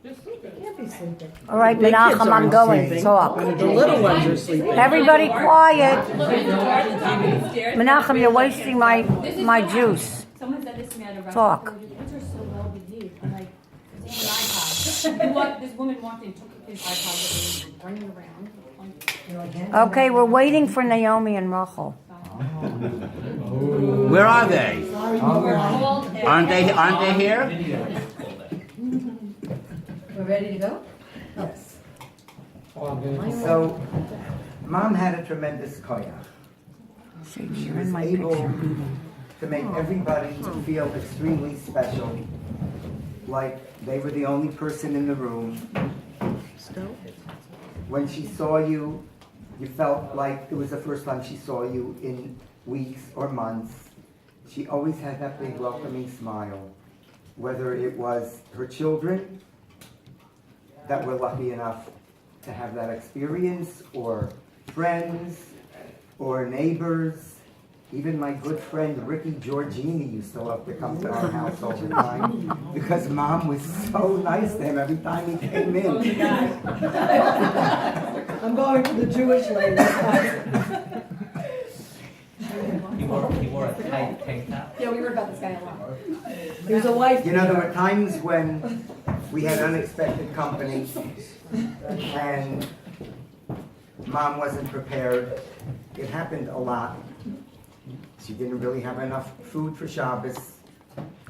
Can't be sleeping. All right, Big kids Menachem, I'm aren't going. sleeping. Talk. The little ones are sleeping. Everybody quiet. Menachem, you're wasting my juice. Someone said this to me at a restaurant. Talk. Kids are so well behaved. I'm like, it's an iPod. This woman walked in, took his iPod, and bring it around. Okay, we're waiting for Naomi and Rachel. Where are they? Aren't they here? We're ready to go? Yes. So, Mom had a tremendous koyach. See, She you're was in my able picture. to make everybody feel extremely special, like they were the only person in the room. When she saw you, you felt like it was the first time she saw you in weeks or months. She always had that big welcoming smile, whether it was her children that were lucky enough to have that experience, or friends, or neighbors. Even my good friend Ricky Giorgini used to love to come to our house all the time because Mom was so nice to him every time he came in. I'm going to the Jewish lady. He wore a tight tank top. Yeah, we heard about this guy a lot. There's a wife. You know, there were times when we had unexpected company and Mom wasn't prepared. It happened a lot. She didn't really have enough food for Shabbos,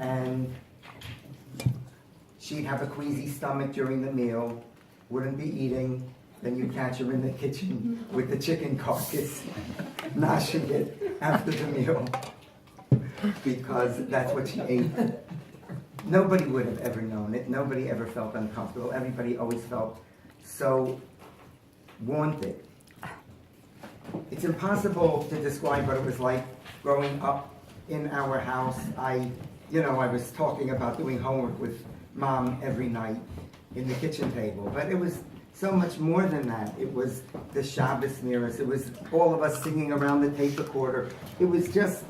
and she'd have a queasy stomach during the meal, wouldn't be eating, then you'd catch her in the kitchen with the chicken carcass, gnashing it after the meal, because that's what she ate. Nobody would have ever known it. Nobody ever felt uncomfortable. Everybody always felt so wanted. It's impossible to describe what it was like growing up in our house. I was talking about doing homework with Mom every night in the kitchen table, but it was so much more than that. It was the Shabbos mirrors. It was all of us singing around the tape recorder. It was just,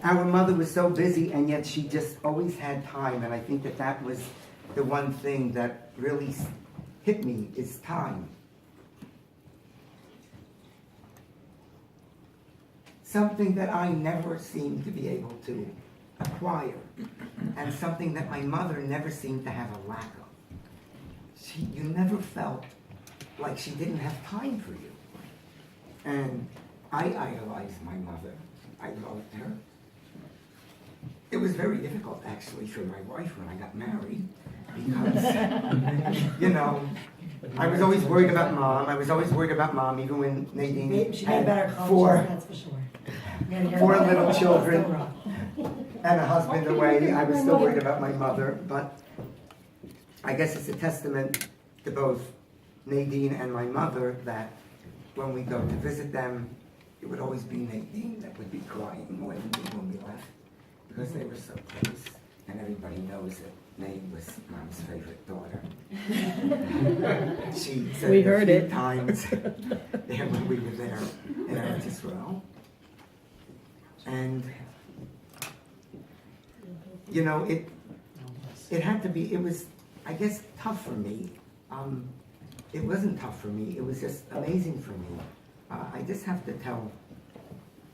our mother was so busy, and yet she just always had time, and I think that was the one thing that really hit me, is time. Something that I never seemed to be able to acquire, and something that my mother never seemed to have a lack of. You never felt like she didn't have time for you. And I idolized my mother. I loved her. It was very difficult, actually, for my wife when I got married, because, I was always worried about Mom. I was always worried about Mom, even when Nadine She made better had cultures, that's for sure. four little children and a husband away. I was still worried about my mother, but I guess it's a testament to both Nadine and my mother that when we go to visit them, it would always be Nadine that would be crying more than me when we left, because they were so close, and everybody knows that Nadine was Mom's favorite daughter. She said We it heard a few it. times there when we were there in Eretz Israel. And it had to be, it was, I guess, tough for me. It wasn't tough for me, it was just amazing for me. I just have to tell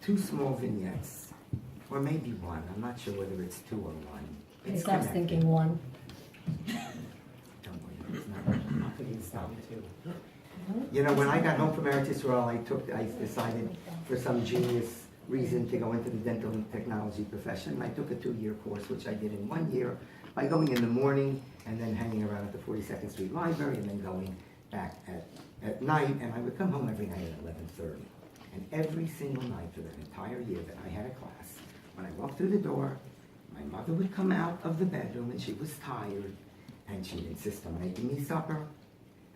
two small vignettes, or maybe one. I'm not sure whether it's two or one. He stops thinking one. Don't worry, it's not. I can stop too. When I got home from Eretz Israel, I decided for some genius reason to go into the dental and technology profession. I took a 2-year course, which I did in 1 year, by going in the morning and then hanging around at the 42nd Street Library and then going back at night. And I would come home every night at 11:30. And every single night for that entire year that I had a class, when I walked through the door, my mother would come out of the bedroom and she was tired, and she'd insist on making me supper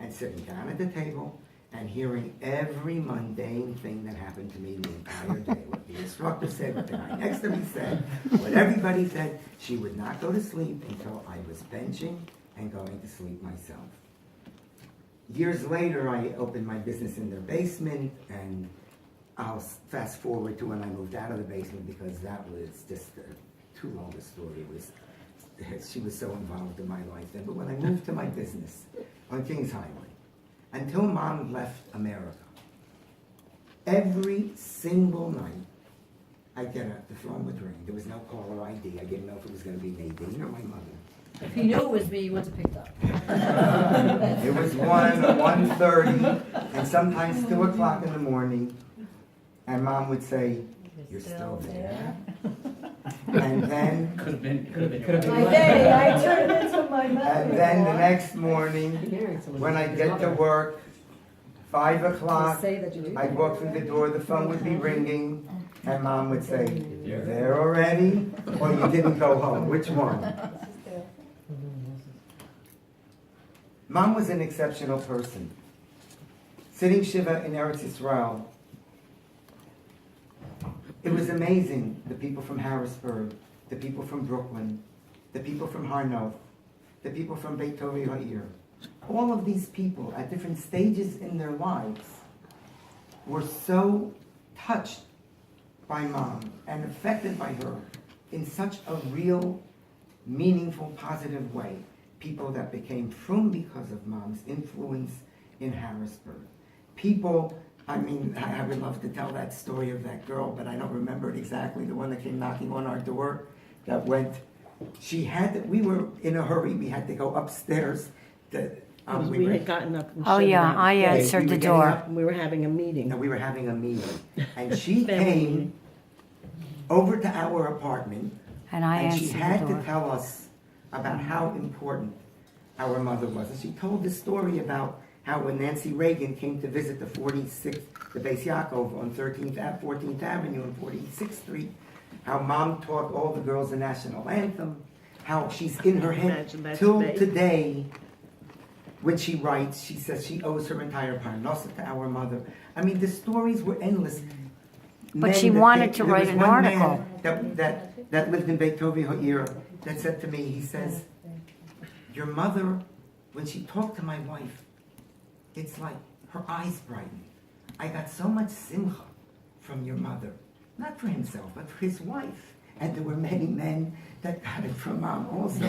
and sitting down at the table and hearing every mundane thing that happened to me the entire day. What the instructor said, what the guy next to me said, what everybody said. She would not go to sleep until I was benching and going to sleep myself. Years later, I opened my business in their basement, and I'll fast forward to when I moved out of the basement, because that was just too long a story. It was she was so involved in my life then. But when I moved to my business on Kings Highway, until Mom left America, every single night, I'd get up, the phone would ring. There was no caller ID. I didn't know if it was going to be Nadine or my mother. If he knew it was me, he wouldn't have picked up. It was 1:30, and sometimes 2 o'clock in the morning, and Mom would say, "You're still there?" And then, Could have been. My day, I turned into my mother. and then the next morning, when I get to work, 5 o'clock, Say that you I'd walk through the door, the phone would be ringing, and Mom would say, "You're there already?" Or "You didn't go home." Which one? Mom was an exceptional person. Sitting Shiva in Eretz Yisrael, it was amazing. The people from Harrisburg, the people from Brooklyn, the people from Harnof, the people from Beit Tori Ha'ir, all of these people at different stages in their lives were so touched by Mom and affected by her in such a real, meaningful, positive way. People that became frum because of Mom's influence in Harrisburg. People, I mean, I would love to tell that story of that girl, but I don't remember it exactly, the one that came knocking on our door, that went, we were in a hurry, we had to go upstairs. We had gotten up and Oh, shut it yeah, down. I we answered were the getting door. up, We were having a meeting. and we were having a meeting. And she Family came meeting. over to our apartment, And I and she answered had the to door. tell us about how important our mother was. And she told this story about how when Nancy Reagan came to visit the 46th, the Beis Yaakov on 14th Avenue and 46th Street, how Mom taught all the girls the national anthem, how she's in her head Imagine that till today. today. When she writes, she says she owes her entire parnasa to our mother. I mean, the stories were endless. But she wanted to there write was an one man article. that lived in Beit Tovi Ha'ir that said to me, he says, "Your mother, when she talked to my wife, it's like her eyes brightened. I got so much simcha from your mother, not for himself, but for his wife." And there were many men that got it from Mom also.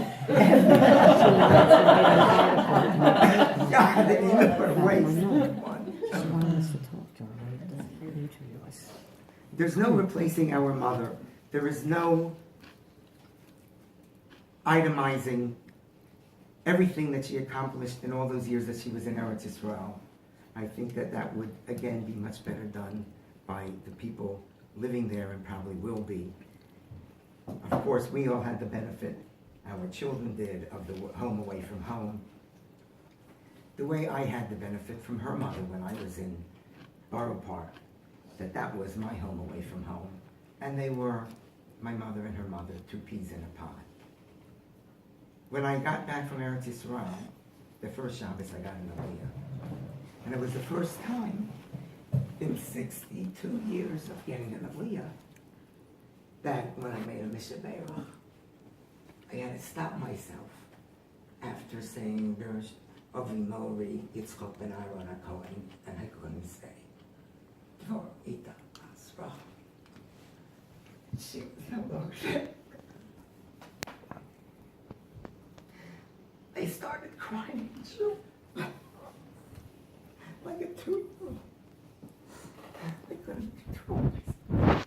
God, in her ways. There's no replacing our mother. There is no itemizing everything that she accomplished in all those years that she was in Eretz Yisrael. I think that would, again, be much better done by the people living there and probably will be. Of course, we all had the benefit, our children did, of the home away from home. The way I had the benefit from her mother when I was in Borough Park, that was my home away from home. And they were, my mother and her mother, two peas in a pod. When I got back from Eretz Yisrael, the first Shabbos I got in Aliyah. And it was the first time in 62 years of getting an Aliyah that when I made a Mishabeirach, I had to stop myself after saying there's Avi Mori, Yitzchok ben Aaron HaKohen, and I couldn't say Dvor Ita Asra. She was no longer. I started crying, too. Like a 2-year-old. I couldn't control myself.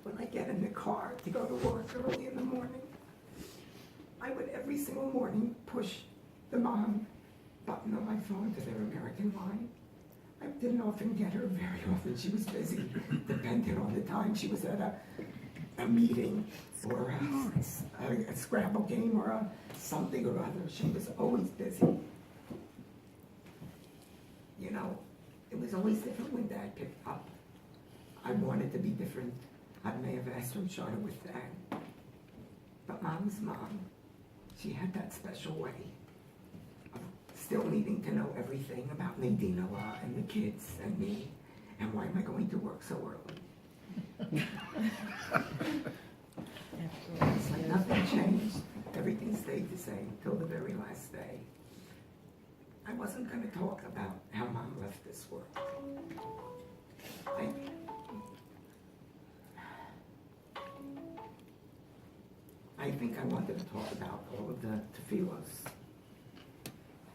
When I get in the car to go to work early in the morning, I would every single morning push the mom button on my phone to their American line. I didn't often get her very often. She was busy, depending on the time she was at a meeting or a Scrabble game or something or other. She was always busy. You know, it was always different when Dad picked up. I wanted to be different. I may have asked her to start with Dad. But Mom's mom, she had that special way of still needing to know everything about Nadina and the kids and me, and why am I going to work so early? It's like nothing changed. Everything stayed the same till the very last day. I wasn't going to talk about how Mom left this world. I think I wanted to talk about all of the tefillos,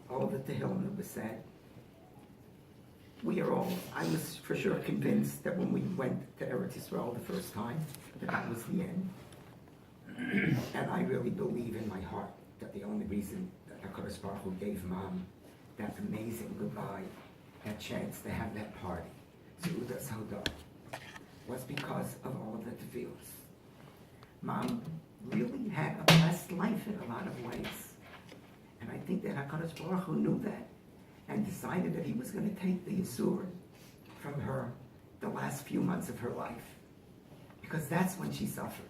all of the tehillim that was said. I was for sure convinced that when we went to Eretz Yisrael the first time, that was the end. And I really believe in my heart that the only reason that HaKadosh Baruch Hu gave Mom that amazing goodbye, that chance to have that party, Zeudas Hodah, was because of all of the tefillos. Mom really had a blessed life in a lot of ways. And I think that HaKadosh Baruch Hu knew that and decided that he was going to take the Yisur from her the last few months of her life. Because that's when she suffered.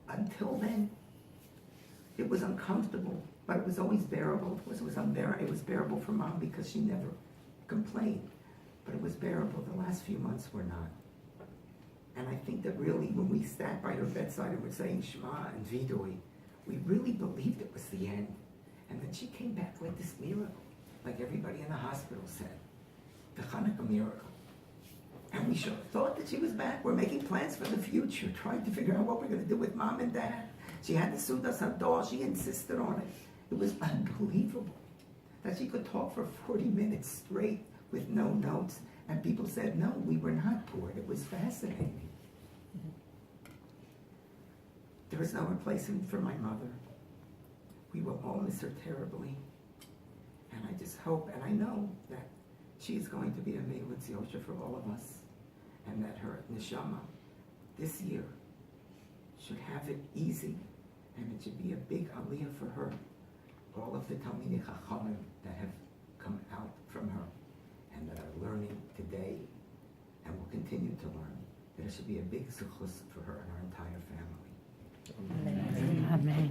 Until then, it was uncomfortable, but it was always bearable. It was bearable for Mom because she never complained. But it was bearable. The last few months were not. And I think that really when we sat by her bedside and were saying Shema and Vidui, we really believed it was the end. And then she came back with this miracle, like everybody in the hospital said, the Hanukkah miracle. And we sure thought that she was back. We're making plans for the future, trying to figure out what we're going to do with Mom and Dad. She had the Seudas Hodah. She insisted on it. It was unbelievable that she could talk for 40 minutes straight with no notes. And people said, no, we were not bored. It was fascinating. There is no replacement for my mother. We will all miss her terribly. And I just hope, and I know that she is going to be a Meilitz Yosher for all of us. And that her neshama this year should have it easy. And it should be a big aliyah for her. All of the Talmidei Chachamim that have come out from her and that are learning today and will continue to learn. That it should be a big suchus for her and our entire family. Amen.